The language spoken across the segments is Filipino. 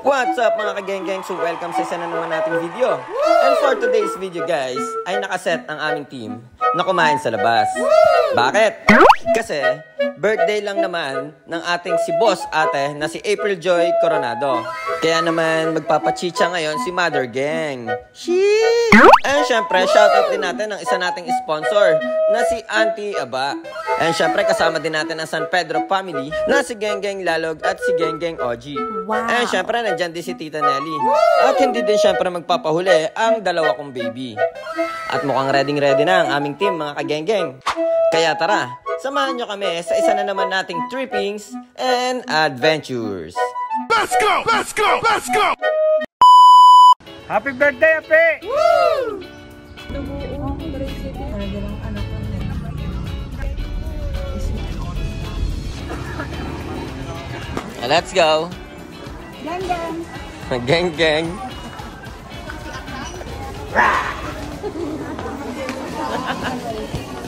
What's up mga kageng-geng? So welcome sa isa na naman nating video. And for today's video guys, ay nakaset ang aming team na kumain sa labas. Bakit? Kasi birthday lang naman ng ating si boss ate na si April Joy Coronado. Kaya naman magpapachicha ngayon si Mother Gang. Sheesh! And syempre shoutout din natin ang isa nating sponsor na si Auntie Aba. And syempre kasama din natin ang San Pedro family na si Geng-Geng Lalog at si Geng-Geng Oji. Wow. And syempre nandyan din si Tita Nelly. At hindi din syempre magpapahuli ang dalawa kong baby. At mukhang ready na ang aming team mga kageng-geng. Kaya tara, samahan nyo kami sa isa na naman nating trippings and adventures. Let's go! Let's go! Let's go! Happy birthday, Ape! Woo! Let's go! Geng-geng! Geng-geng!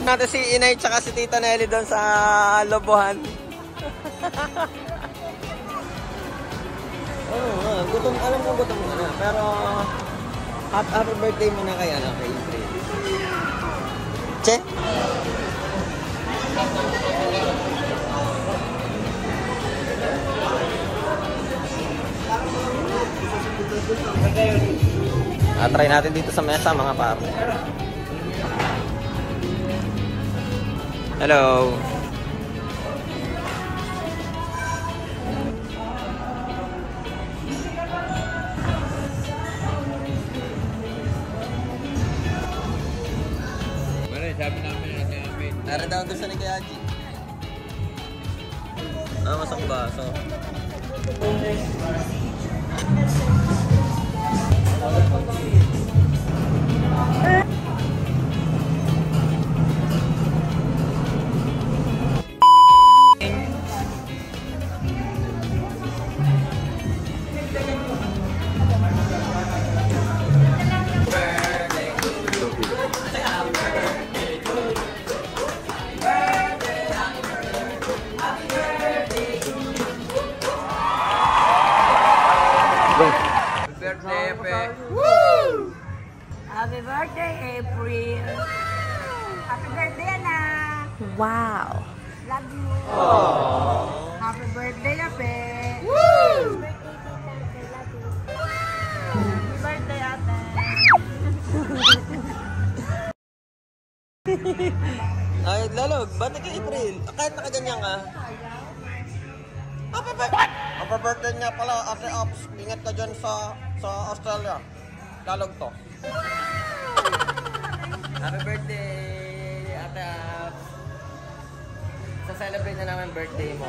Natin si Inay tsaka si Tita Nelly doon sa lobohan. Gutom, alam ko gutom mo na. Pero happy birthday mo na kay kay April. Che? Try natin dito sa mesa mga pare. Hello. Sabi namin na namin. Tara daw doon sa Nagayaji. Masang baso. Birthday, Ape! Woo! Happy birthday, April! Happy birthday, anak! Wow! Love you! Aww. Happy birthday, Ape! Woo! Happy birthday, ate! Ay, Lalog, ba't kay April? Kahit nakaganyan ka? Happy birthday niya pala, Ate Ops. Ingat ka dyan sa Australia. Lalog to. Happy birthday, Ate Ops. Sa-celebrate na namin birthday mo.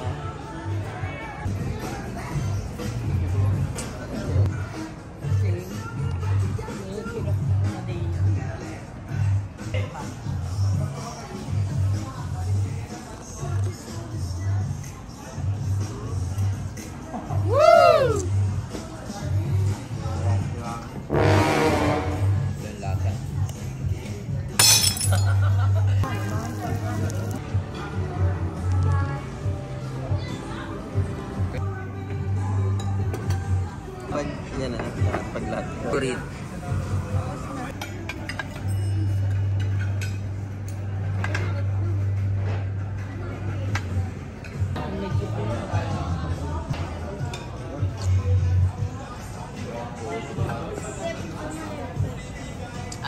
Yan na, paglat. Kurit.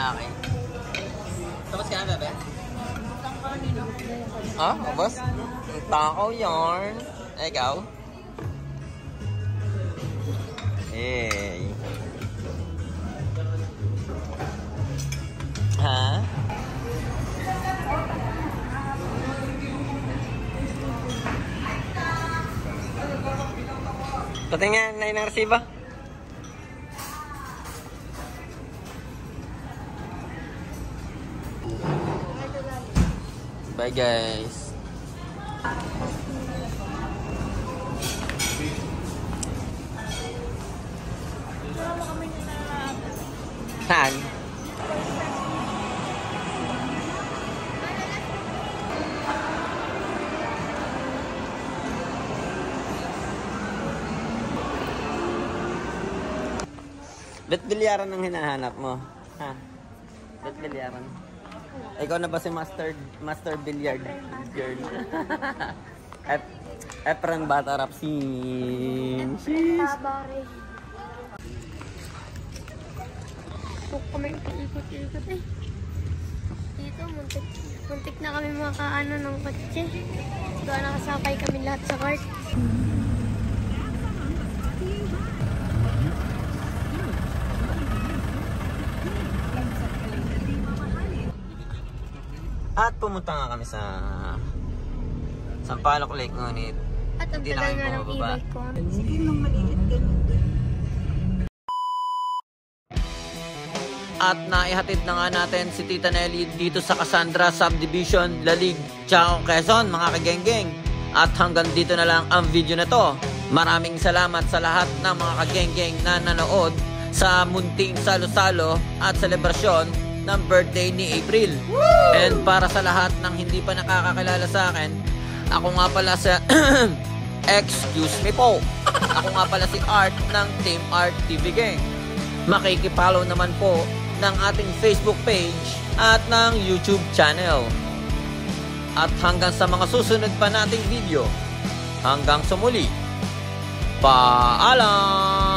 Okay. Tapos ka na, bebe? Ah, tapos? Ang takaw yarn. Ikaw? Hey. Ha? Patingin na inarsiba. Bye guys. Saan? Ba't bilyaran ang hinahanap mo? Ha? Ba't bilyaran? Ikaw na ba si Master Billiard Girl? Efren Bata Rapsin. Tabari. Huwag kami ikot-ikot eh. Dito, muntik na kami makaano ng kotse. Doon nakasakay kami lahat sa cart. At pumunta nga kami sa Sampaloc Lake, ngunit At ang hindi na tagal kami nga ng bumababa. e-bike ko. At naihatid na nga natin si Tita Nelly dito sa Cassandra Subdivision, Lalig, Chao, Quezon, mga kageng-geng. At hanggang dito na lang ang video na to. Maraming salamat sa lahat ng mga kageng-geng na nanood sa munting salo-salo at selebrasyon ng birthday ni April. And para sa lahat ng hindi pa nakakakilala sa akin, ako nga pala sa excuse me po. Ako nga pala si Art ng Team Art TV Gang. Makikipollow naman po ng ating Facebook page at ng YouTube channel. At hanggang sa mga susunod pa nating video, hanggang sa muli, paalam!